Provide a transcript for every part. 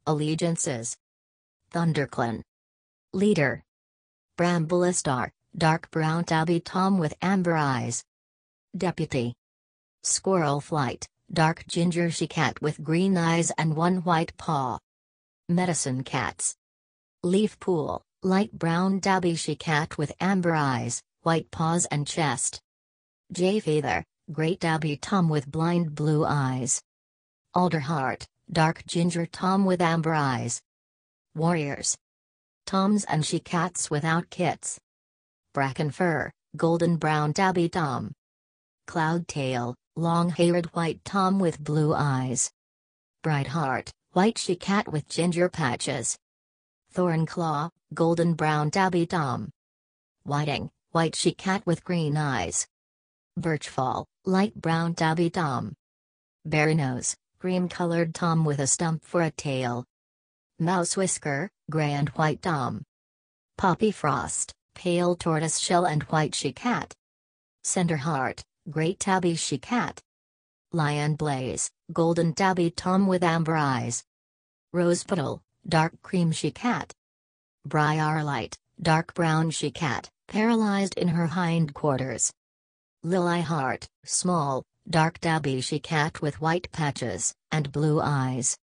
Allegiances. ThunderClan. Leader. Bramblestar, dark brown tabby tom with amber eyes. Deputy. Squirrel Flight, dark ginger she cat with green eyes and one white paw. Medicine Cats. Leaf Pool, light brown tabby she cat with amber eyes, white paws and chest. Jayfeather, great tabby tom with blind blue eyes. Alderheart, dark ginger tom with amber eyes. Warriors. Toms and she cats without kits. Brackenfur, golden brown tabby tom. Cloudtail, long-haired white tom with blue eyes. Brightheart, white she cat with ginger patches. Thornclaw, golden brown tabby tom. Whiting, white she cat with green eyes. Birchfall, light brown tabby tom. Berrynose, cream-colored tom with a stump for a tail. Mousewhisker, gray and white tom. Poppyfrost, pale tortoiseshell and white she cat. Cinderheart, great tabby she cat. Lionblaze, golden tabby tom with amber eyes. Rosepetal, dark cream she cat. Briarlight, dark brown she cat, paralyzed in her hindquarters. Lilyheart, small, dark tabby she cat with white patches and blue eyes.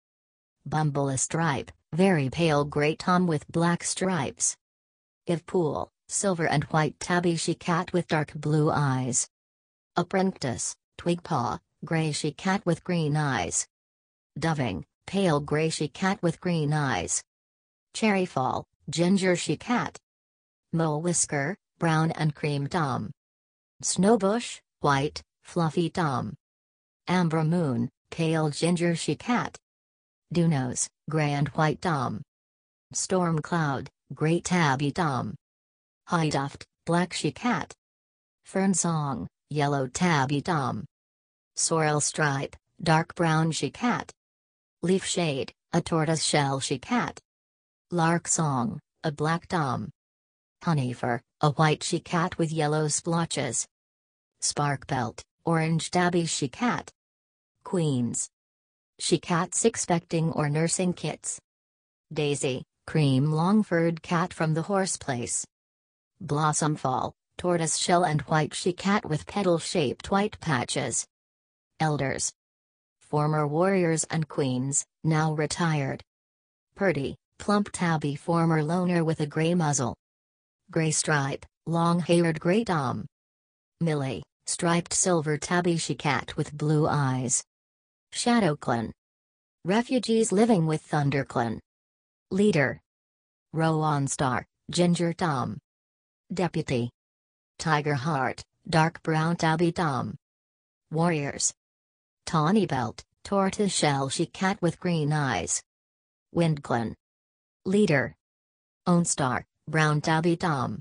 Bumblestripe, very pale gray tom with black stripes. Ivepool, silver and white tabby she cat with dark blue eyes. Apprentice, Twigpaw, gray she cat with green eyes. Doving, pale gray she cat with green eyes. Cherryfall, ginger she cat. Molewhisker, brown and cream tom. Snowbush, white, fluffy tom. Amber Moon, pale ginger she cat. Dewnows, gray and white tom. Stormcloud, gray tabby tom. Hightuft, black she cat. Fernsong, yellow tabby tom. Sorrel Stripe, dark brown she cat. Leafshade, a tortoiseshell she cat. Larksong, a black tom. Honeyfur, a white she cat with yellow splotches. Sparkbelt, orange tabby she cat. Queens. She cats expecting or nursing kits. Daisy, cream long-furred cat from the horse place. Blossomfall, tortoiseshell and white she cat with petal-shaped white patches. Elders. Former warriors and queens, now retired. Purdy, plump tabby former loner with a gray muzzle. Gray stripe, long-haired gray tom. Millie, striped silver tabby she cat with blue eyes. ShadowClan. Refugees living with ThunderClan. Leader. Rowonstar, ginger tom. Deputy. Tigerheart, dark brown tabby tom. Warriors. Tawny Belt, tortoiseshell she cat with green eyes. WindClan. Leader. OwnStar, brown tabby tom.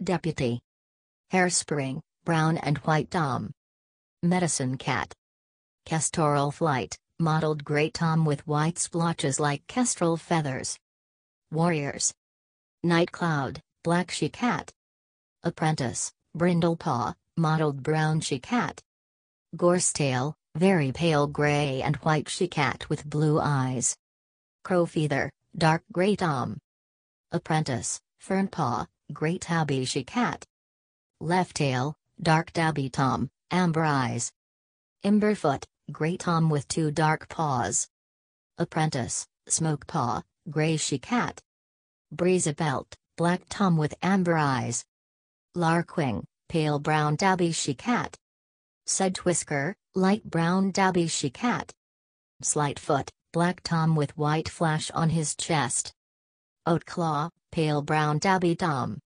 Deputy. Hairspring, brown and white tom. Medicine Cat. Kestrel Flight, mottled gray tom with white splotches like kestrel feathers. Warriors. Night Cloud, black she cat. Apprentice, Brindlepaw, mottled brown she cat. Gorsetail, very pale gray and white she cat with blue eyes. Crowfeather, dark gray tom. Apprentice, Fernpaw, gray tabby she cat. Lefttail, dark tabby tom, amber eyes. Imberfoot, gray tom with two dark paws. Apprentice, Smokepaw, gray she cat. Breezebelt, black tom with amber eyes. Larkwing, pale brown tabby she cat. Sedgewhisker, light brown tabby she cat. Slightfoot, black tom with white flash on his chest. Oatclaw, pale brown tabby tom.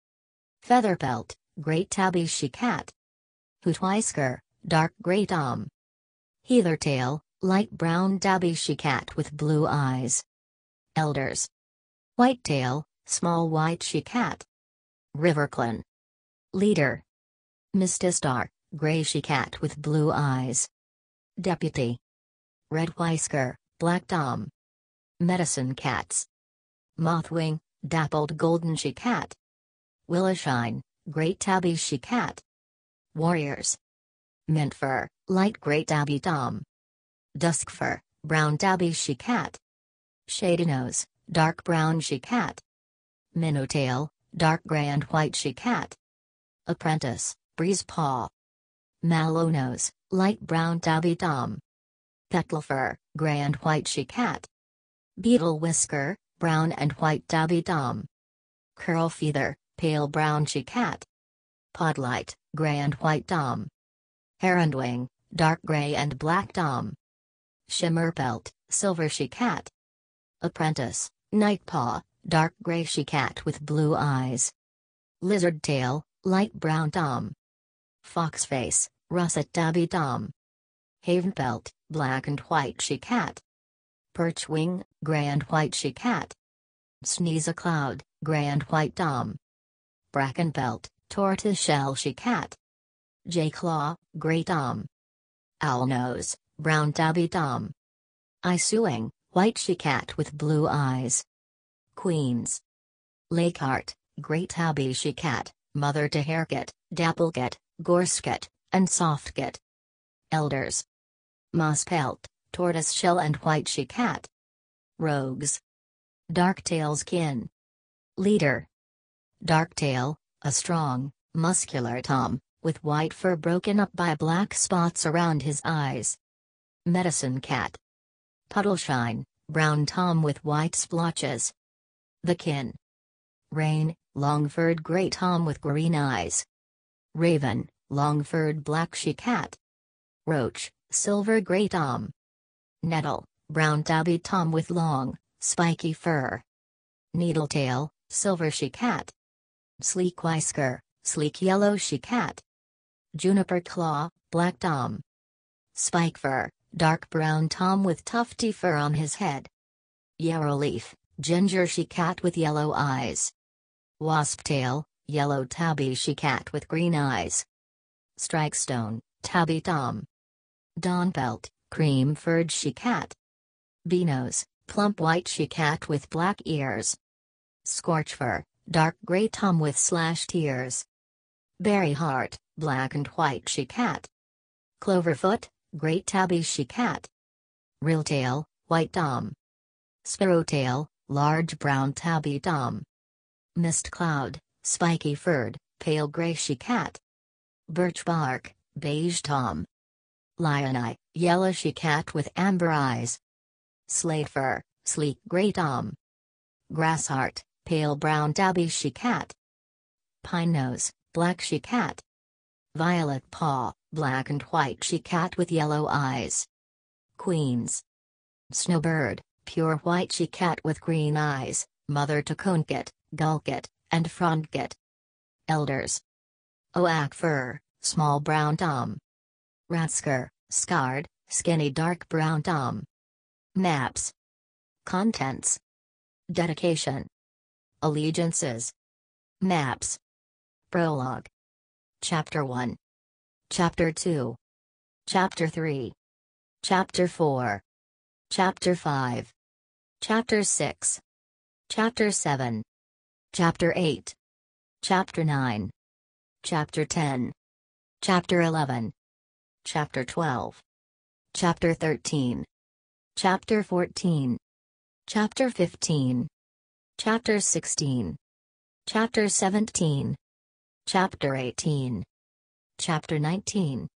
Featherbelt, great tabby she cat. Hootwhisker, dark gray tom. Heathertail, light brown tabby she cat with blue eyes. Elders. Whitetail, small white she cat. RiverClan. Leader. Mististar, gray she cat with blue eyes. Deputy. Redwhisker, black tom. Medicine Cats. Mothwing, dappled golden she cat. Willowshine, great tabby she cat. Warriors. Mintfur, light gray tabby tom. Duskfur, brown tabby she cat. Shady nose, dark brown she-cat. Minnow-tail, dark gray and white she-cat. Apprentice, breeze paw. Mallow nose, light brown tabby tom. Pecklefur, gray and white she-cat. Beetle whisker, brown and white tabby tom. Curl feather, pale brown she-cat. Podlight, gray and white tom. Herondwing, dark gray and black tom. Shimmerpelt, silver she-cat. Apprentice, nightpaw, dark gray she-cat with blue eyes. Lizardtail, light brown tom. Foxface, russet tabby tom. Havenpelt, black and white she-cat. Perchwing, gray and white she-cat. Sneeze-a-cloud, gray and white tom. Brackenpelt, tortoiseshell she-cat. Jayclaw, gray tom. Owlnose, brown tabby tom. Isewing, white she-cat with blue eyes. Queens. Lakeheart, gray tabby she-cat, mother to Hairkit, Dapplegit, Gorsekit, and Softgit. Elders. Mossepelt, tortoiseshell and white she-cat. Rogues. Darktail's kin. Leader. Darktail, a strong, muscular tom, with white fur broken up by black spots around his eyes. Medicine cat. Puddleshine, brown tom with white splotches. The kin. Rain, long-furred gray tom with green eyes. Raven, long-furred black she-cat. Roach, silver gray tom. Nettle, brown tabby tom with long, spiky fur. Needletail, silver she-cat. Sleek whisker, sleek yellow she-cat. Juniper claw, black tom. Spikefur, dark brown tom with tufty fur on his head. Yarrowleaf, ginger she-cat with yellow eyes. Wasptail, yellow tabby she-cat with green eyes. Strikestone, tabby tom. Dawnpelt, cream-furred she-cat. Beanose, plump white she-cat with black ears. Scorchfur, dark gray tom with slashed ears. Berryheart, black and white she-cat. Cloverfoot, gray tabby she-cat. Realtail, white tom. Sparrowtail, large brown tabby tom. Mistcloud, spiky-furred, pale gray she-cat. Birchbark, beige tom. Lioneye, yellow she-cat with amber eyes. Slatefur, sleek gray tom. Grassheart, pale brown tabby she-cat. Pinenose, black she-cat. Violet paw, black and white she-cat with yellow eyes. Queens. Snowbird, pure white she-cat with green eyes, mother to Conkit, Gulkit, and Frondkit. Elders. Oakfur, small brown tom. Ratsker, scarred, skinny dark brown tom. Maps. Contents. Dedication. Allegiances. Maps. Prologue. Chapter 1. Chapter 2. Chapter 3. Chapter 4. Chapter 5. Chapter 6. Chapter 7. Chapter 8. Chapter 9. Chapter 10. Chapter 11. Chapter 12. Chapter 13. Chapter 14. Chapter 15. Chapter 16. Chapter 17. Chapter 18. Chapter 19.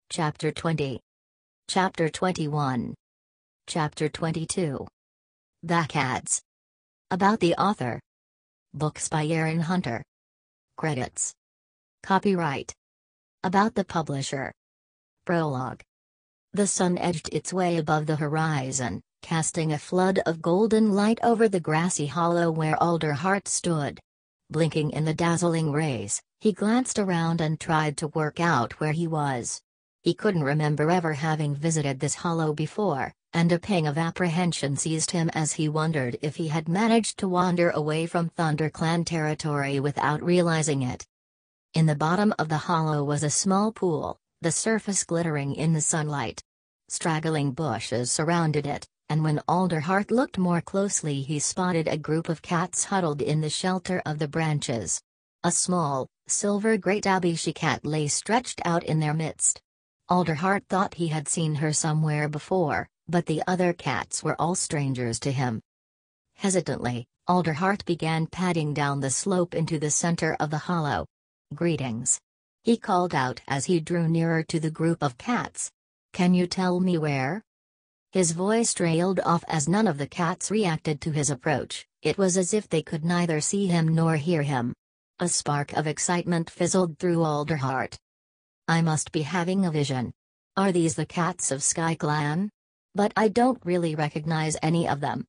Chapter 20. Chapter 21. Chapter 22. Backads. About the author. Books by Aaron Hunter. Credits. Copyright. About the publisher. Prologue. The sun edged its way above the horizon, casting a flood of golden light over the grassy hollow where Alderheart stood. Blinking in the dazzling rays, he glanced around and tried to work out where he was. He couldn't remember ever having visited this hollow before, and a pang of apprehension seized him as he wondered if he had managed to wander away from ThunderClan territory without realizing it. In the bottom of the hollow was a small pool, the surface glittering in the sunlight. Straggling bushes surrounded it, and when Alderheart looked more closely he spotted a group of cats huddled in the shelter of the branches. A small, silver-gray tabby she-cat lay stretched out in their midst. Alderheart thought he had seen her somewhere before, but the other cats were all strangers to him. Hesitantly, Alderheart began padding down the slope into the center of the hollow. "Greetings," he called out as he drew nearer to the group of cats. "Can you tell me where?" His voice trailed off as none of the cats reacted to his approach. It was as if they could neither see him nor hear him. A spark of excitement fizzled through Alderheart. "I must be having a vision. Are these the cats of SkyClan? But I don't really recognize any of them."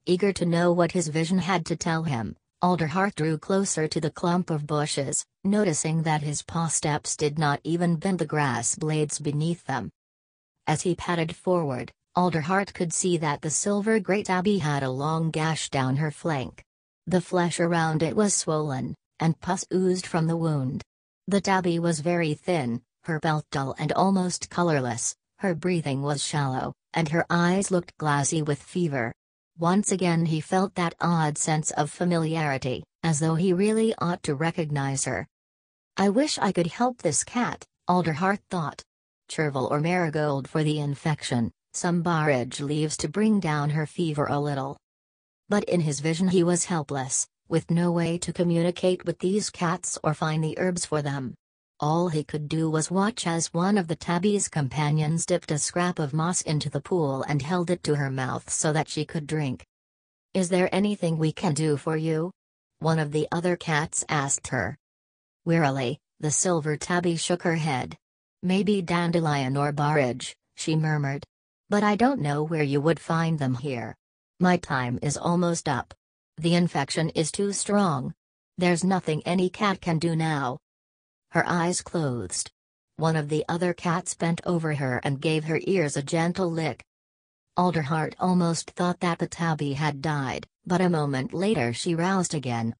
Eager to know what his vision had to tell him, Alderheart drew closer to the clump of bushes, noticing that his paw steps did not even bend the grass blades beneath them. As he padded forward, Alderheart could see that the silver grey tabby had a long gash down her flank. The flesh around it was swollen, and pus oozed from the wound. The tabby was very thin, her pelt dull and almost colorless, her breathing was shallow, and her eyes looked glassy with fever. Once again he felt that odd sense of familiarity, as though he really ought to recognize her. "I wish I could help this cat," Alderheart thought. Chervil or marigold for the infection, some borage leaves to bring down her fever a little. But in his vision he was helpless, with no way to communicate with these cats or find the herbs for them. All he could do was watch as one of the tabby's companions dipped a scrap of moss into the pool and held it to her mouth so that she could drink. "Is there anything we can do for you?" one of the other cats asked her. Wearily, the silver tabby shook her head. "Maybe dandelion or borage," she murmured. "But I don't know where you would find them here. My time is almost up. The infection is too strong. There's nothing any cat can do now." Her eyes closed. One of the other cats bent over her and gave her ears a gentle lick. Alderheart almost thought that the tabby had died, but a moment later she roused again.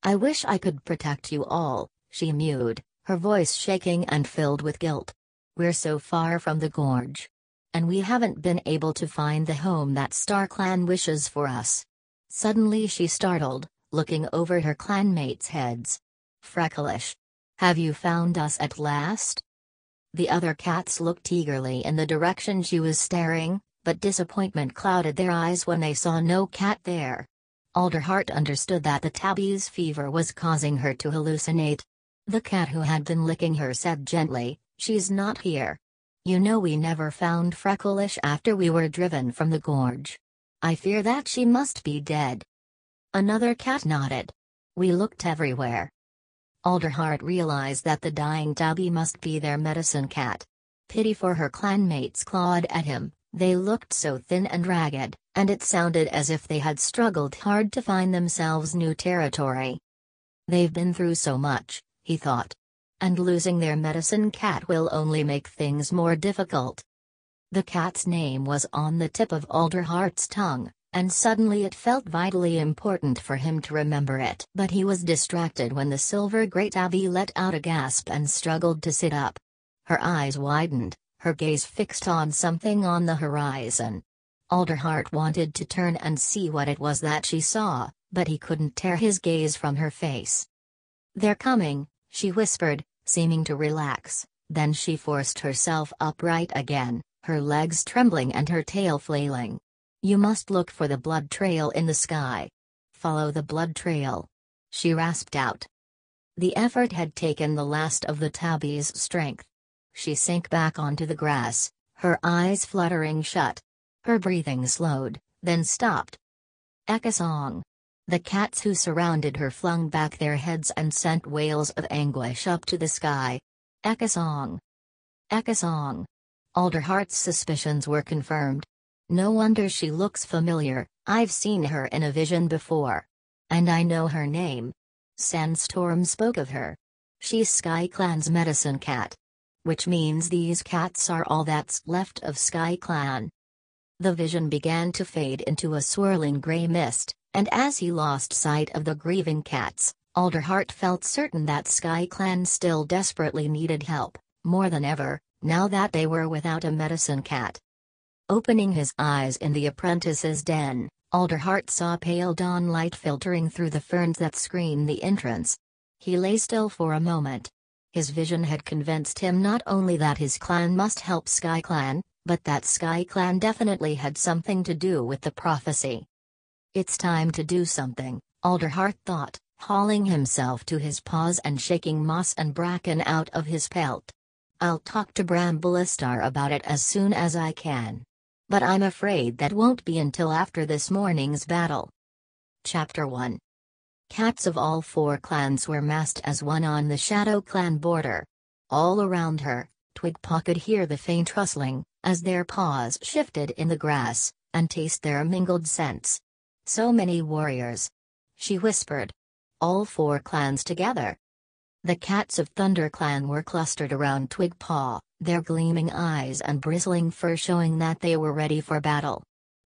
"I wish I could protect you all," she mewed, her voice shaking and filled with guilt. "We're so far from the gorge. And we haven't been able to find the home that StarClan wishes for us." Suddenly she startled, looking over her clanmates' heads. "Freckleish. Have you found us at last?" The other cats looked eagerly in the direction she was staring, but disappointment clouded their eyes when they saw no cat there. Alderheart understood that the tabby's fever was causing her to hallucinate. The cat who had been licking her said gently, "She's not here. You know we never found Freckleish after we were driven from the gorge. I fear that she must be dead." Another cat nodded. "We looked everywhere." Alderheart realized that the dying tabby must be their medicine cat. Pity for her clanmates clawed at him, they looked so thin and ragged, and it sounded as if they had struggled hard to find themselves new territory. "They've been through so much," he thought. "And losing their medicine cat will only make things more difficult." The cat's name was on the tip of Alderheart's tongue, and suddenly it felt vitally important for him to remember it. But he was distracted when the silver grey tabby let out a gasp and struggled to sit up. Her eyes widened, her gaze fixed on something on the horizon. Alderheart wanted to turn and see what it was that she saw, but he couldn't tear his gaze from her face. "They're coming," she whispered, seeming to relax, then she forced herself upright again, her legs trembling and her tail flailing. "You must look for the blood trail in the sky. Follow the blood trail," she rasped out. The effort had taken the last of the tabby's strength. She sank back onto the grass, her eyes fluttering shut. Her breathing slowed, then stopped. "Ekasong!" The cats who surrounded her flung back their heads and sent wails of anguish up to the sky. "Ekasong! Ekasong!" Alderheart's suspicions were confirmed. "No wonder she looks familiar, I've seen her in a vision before. And I know her name. Sandstorm spoke of her. She's SkyClan's medicine cat. Which means these cats are all that's left of SkyClan." The vision began to fade into a swirling gray mist, and as he lost sight of the grieving cats, Alderheart felt certain that SkyClan still desperately needed help, more than ever, now that they were without a medicine cat. Opening his eyes in the apprentice's den, Alderheart saw pale dawn light filtering through the ferns that screened the entrance. He lay still for a moment. His vision had convinced him not only that his clan must help SkyClan, but that SkyClan definitely had something to do with the prophecy. It's time to do something, Alderheart thought, hauling himself to his paws and shaking moss and bracken out of his pelt. I'll talk to Bramblestar about it as soon as I can. But I'm afraid that won't be until after this morning's battle. Chapter 1. Cats of all 4 clans were massed as one on the Shadow Clan border. All around her, Twigpaw could hear the faint rustling, as their paws shifted in the grass, and taste their mingled scents. So many warriors. She whispered. All 4 clans together. The cats of ThunderClan were clustered around Twigpaw, their gleaming eyes and bristling fur showing that they were ready for battle.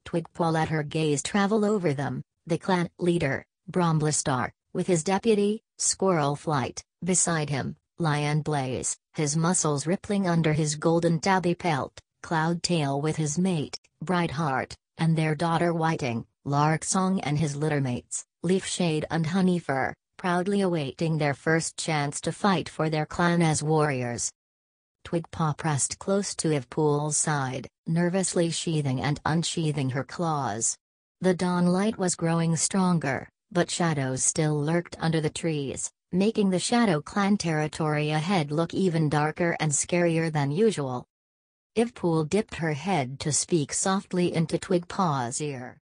Twigpaw let her gaze travel over them, the clan leader, Bramblestar, with his deputy, Squirrelflight, beside him, Lion Blaze, his muscles rippling under his golden tabby pelt, Cloudtail with his mate, Brightheart, and their daughter Whiting, Larksong and his littermates, Leafshade and Honeyfur, proudly awaiting their first chance to fight for their clan as warriors. Twigpaw pressed close to Yvpool's side, nervously sheathing and unsheathing her claws. The dawnlight was growing stronger, but shadows still lurked under the trees, making the Shadow Clan territory ahead look even darker and scarier than usual. Yvpool dipped her head to speak softly into Twigpaw's ear.